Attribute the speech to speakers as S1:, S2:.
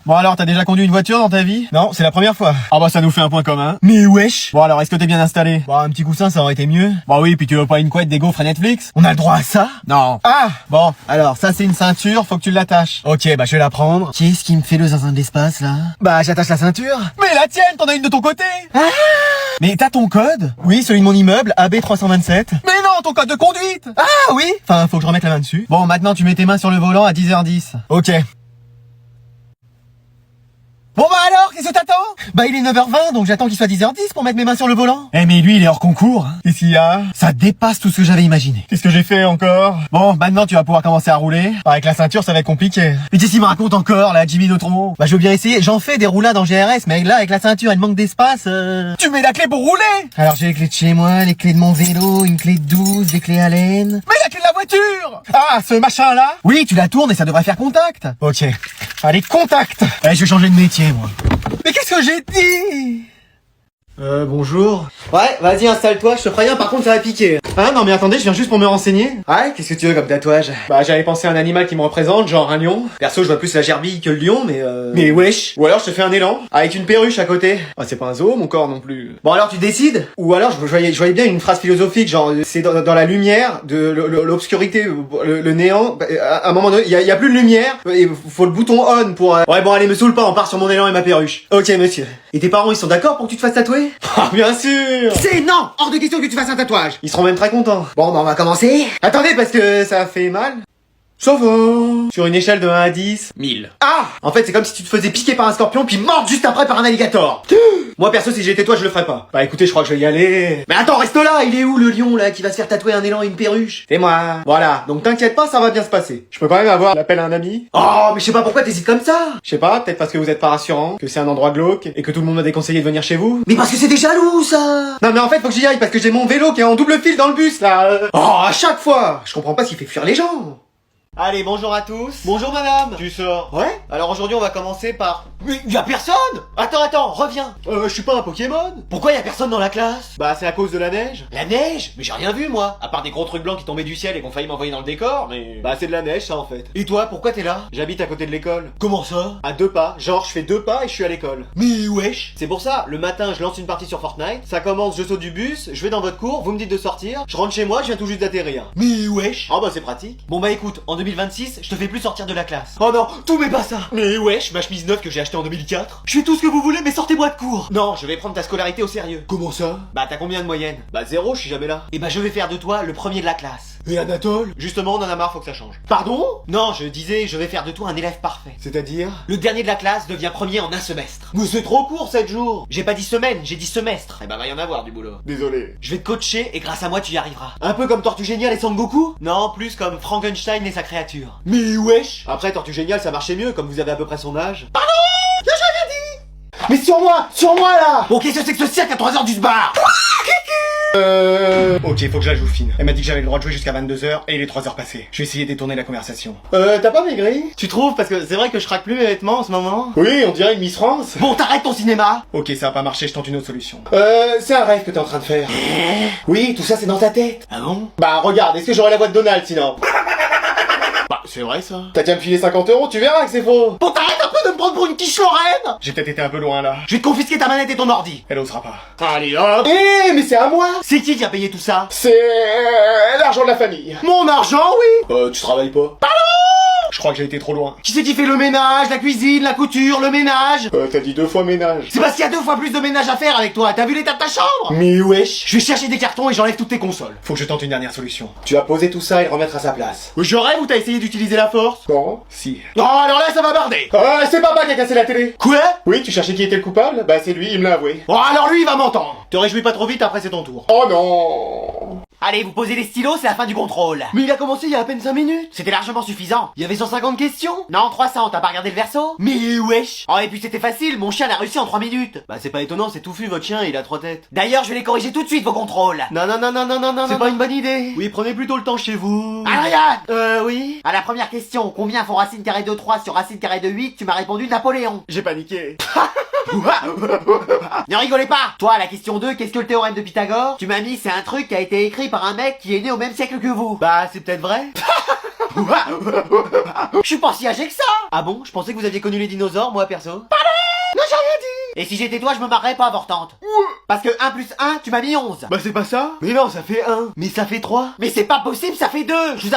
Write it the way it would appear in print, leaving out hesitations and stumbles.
S1: Bon alors, t'as déjà conduit une voiture dans ta vie? Non, c'est la première fois. Ah bah ça nous fait un point commun. Mais wesh. Bon alors, est-ce que t'es bien installé? Bon, un petit coussin, ça aurait été mieux. Bah oui, puis tu veux pas une couette des gaufres à Netflix? On a le droit à ça? Non. Ah bon, alors, ça c'est une ceinture, faut que tu l'attaches. Ok, bah je vais la prendre. Qui est-ce qui me fait le zinzin de l'espace, là? Bah j'attache la ceinture. Mais la tienne, t'en as une de ton côté. Ah. Mais t'as ton code? Oui, celui de mon immeuble, AB327. Mais non, ton code de conduite. Ah oui. Enfin, faut que je remette la main dessus. Bon, maintenant tu mets tes mains sur le volant à 10h10. Ok. Bon bah alors, qu'est-ce que t'attends? Bah il est 9h20, donc j'attends qu'il soit 10h10 pour mettre mes mains sur le volant. Eh mais lui il est hors concours, hein. Qu'est-ce qu'il y a? Ça dépasse tout ce que j'avais imaginé. Qu'est-ce que j'ai fait encore? Bon, maintenant tu vas pouvoir commencer à rouler. Avec la ceinture ça va être compliqué. Mais qu'est-ce qu'il me raconte encore là, Jimmy Neutron? Bah je veux bien essayer, j'en fais des roulades en GRS, mais là avec la ceinture il manque d'espace. Tu mets la clé pour rouler? Alors j'ai les clés de chez moi, les clés de mon vélo, une clé de 12, des clés Allen. Mais la clé de la voiture! Ah, ce machin là? Oui, tu la tournes et ça devrait faire contact. Ok. Allez, contact! Allez, je vais changer de métier, moi. Mais qu'est-ce que j'ai dit? Bonjour. Ouais, vas-y, installe-toi, je te préviens, par contre, ça va piquer. Ah, non, mais attendez, je viens juste pour me renseigner. Ouais, qu'est-ce que tu veux comme tatouage? Bah, j'avais pensé à un animal qui me représente, genre un lion. Perso, je vois plus la gerbille que le lion, mais Mais wesh. Ou alors, je te fais un élan, avec une perruche à côté. Ah, c'est pas un zoo, mon corps, non plus. Bon, alors, tu décides? Ou alors, je voyais bien une phrase philosophique, genre, c'est dans la lumière, de l'obscurité, le néant. Bah, à un moment donné, il y a plus de lumière, et faut le bouton on pour... Ouais, bon, allez, me saoule pas, on part sur mon élan et ma perruche. Ok, monsieur. Et tes parents, ils sont d'accord pour que tu te fasses tatouer? Ah, bien sûr!
S2: C'est non! Hors de question que tu fasses un tatouage!
S1: Ils seront même très contents.
S2: Bon, bah on va commencer.
S1: Attendez, parce que ça fait mal. Ça va. Sur une échelle de 1 à 10, 1000.
S2: Ah!
S1: En fait, c'est comme si tu te faisais piquer par un scorpion puis mordre juste après par un alligator. Moi, perso, si j'étais toi, je le ferais pas. Bah écoutez, je crois que je vais y aller.
S2: Mais attends, reste là! Il est où le lion là qui va se faire tatouer un élan et une perruche?
S1: C'est moi. Voilà, donc t'inquiète pas, ça va bien se passer. Je peux quand même avoir l'appel à un ami?
S2: Oh, mais je sais pas pourquoi t'hésites comme ça!
S1: Je sais pas, peut-être parce que vous êtes pas rassurant, que c'est un endroit glauque, et que tout le monde m'a déconseillé de venir chez vous.
S2: Mais parce que c'est des jaloux ça!
S1: Non mais en fait, faut que j'y aille parce que j'ai mon vélo qui est en double fil dans le bus là. Oh, à chaque fois. Je comprends pas ce qui fait fuir les gens. Allez, bonjour à tous. Bonjour madame. Tu sors?
S2: Ouais?
S1: Alors aujourd'hui on va commencer par...
S2: Mais y a personne! Attends, reviens!
S1: je suis pas un Pokémon.
S2: Pourquoi y a personne dans la classe?
S1: Bah c'est à cause de la neige.
S2: La neige? Mais j'ai rien vu moi!
S1: À part des gros trucs blancs qui tombaient du ciel et qu'on failli m'envoyer dans le décor, mais... Bah c'est de la neige ça en fait.
S2: Et toi, pourquoi t'es là?
S1: J'habite à côté de l'école.
S2: Comment ça?
S1: À 2 pas, genre je fais 2 pas et je suis à l'école.
S2: Mais wesh!
S1: C'est pour ça, le matin je lance une partie sur Fortnite, ça commence, je saute du bus, je vais dans votre cours, vous me dites de sortir, je rentre chez moi, je viens tout juste d'atterrir.
S2: Mais wesh!
S1: Ah bah c'est pratique.
S2: Bon bah écoute, en 2026, je te fais plus sortir de la classe.
S1: Oh non,
S2: Tout mais pas ça!
S1: mais wesh, ma chemise neuve que j'ai achetée en 2004.
S2: Je fais tout ce que vous voulez, mais sortez-moi de cours!
S1: Non, je vais prendre ta scolarité au sérieux.
S2: Comment ça?
S1: Bah t'as combien de moyenne? Bah 0, je suis jamais là.
S2: Et bah je vais faire de toi le premier de la classe.
S1: Et Anatole? Justement, on en a marre, faut que ça change.
S2: Pardon?
S1: Non, je disais, je vais faire de toi un élève parfait.
S2: C'est-à-dire?
S1: Le dernier de la classe devient premier en un semestre.
S2: Mais c'est trop court 7 jours!
S1: J'ai pas dit semaine, j'ai dit semestre. Eh ben va y en avoir du boulot.
S2: Désolé.
S1: Je vais te coacher et grâce à moi tu y arriveras.
S2: Un peu comme Tortue Géniale et Sangoku?
S1: Non, plus comme Frankenstein et sa créature.
S2: Mais wesh!
S1: Après, Tortue Géniale, ça marchait mieux, comme vous avez à peu près son âge.
S2: Mais sur moi là! Bon, qu'est-ce que c'est que ce cirque à 3h du bar?
S1: Ok, faut que je la joue fine. Elle m'a dit que j'avais le droit de jouer jusqu'à 22h et il est 3h passées. Je vais essayer de détourner la conversation. T'as pas maigri? Tu trouves? Parce que c'est vrai que je craque plus mes vêtements en ce moment. Oui, on dirait une Miss France.
S2: Bon, t'arrêtes ton cinéma!
S1: Ok, ça va pas marcher, je tente une autre solution.
S2: C'est un rêve que t'es en train de faire. Oui, tout ça c'est dans ta tête.
S1: Ah bon?
S2: Bah regarde, est-ce que j'aurai la voix de Donald sinon?
S1: Bah, c'est vrai ça.
S2: T'as qu'à me filer 50€, tu verras que c'est faux. Bon, t'arrêtes un peu de me prendre pour une quiche Lorraine!
S1: J'ai peut-être été un peu loin là.
S2: Je vais te confisquer ta manette et ton ordi.
S1: Elle osera pas.
S2: Allez hop! Mais c'est à moi!
S1: C'est qui a payé tout ça?
S2: C'est l'argent de la famille. Mon argent, oui!
S1: Tu travailles pas? Je crois que j'ai été trop loin.
S2: Qui c'est qui fait le ménage, la cuisine, la couture, le ménage?
S1: T'as dit 2 fois ménage.
S2: C'est parce qu'il y a 2 fois plus de ménage à faire avec toi. T'as vu l'état de ta chambre?
S1: Mais wesh.
S2: Je vais chercher des cartons et j'enlève toutes tes consoles.
S1: Faut que je tente une dernière solution.
S2: Tu vas poser tout ça et le remettre à sa place.
S1: Je rêve ou t'as essayé d'utiliser la force?
S2: Non.
S1: Si.
S2: Oh, alors là, ça va barder.
S1: C'est papa qui a cassé la télé.
S2: Quoi?
S1: Oui, tu cherchais qui était le coupable? Bah c'est lui, il me l'a avoué.
S2: Oh, alors lui, il va m'entendre.
S1: Te réjouis pas trop vite, après c'est ton tour.
S2: Oh non.
S3: Allez, vous posez les stylos, c'est la fin du contrôle.
S2: Mais il a commencé il y a à peine 5 minutes.
S3: C'était largement suffisant.
S2: Il y avait 150 questions.
S3: Non, 300, t'as pas regardé le verso?
S2: Mais wesh.
S3: Oh, et puis c'était facile, mon chien l'a réussi en 3 minutes.
S2: Bah c'est pas étonnant, c'est touffu votre chien, il a 3 têtes.
S3: D'ailleurs, je vais les corriger tout de suite, vos contrôles.
S2: Non, c'est pas une bonne idée.
S1: Oui, prenez plutôt le temps chez vous.
S3: Ariane!
S2: Oui.
S3: À la première question, combien font racine carrée de 3 sur racine carrée de 8? Tu m'as répondu Napoléon.
S1: J'ai paniqué.
S3: Ne rigolez pas. Toi, à la question 2, qu'est-ce que le théorème de Pythagore? Tu m'as mis, c'est un truc qui a été écrit par un mec qui est né au même siècle que vous.
S2: Bah c'est peut-être vrai.
S3: Je suis pas si âgé que ça. Ah bon? Je pensais que vous aviez connu les dinosaures, moi perso.
S2: Non, j'ai rien dit.
S3: Et si j'étais toi, je me marrerais pas, avortante. Parce que 1 plus 1, tu m'as mis 11.
S2: Bah c'est pas ça. Mais non, ça fait 1.
S3: Mais ça fait 3. Mais c'est pas possible, ça fait 2. Je vous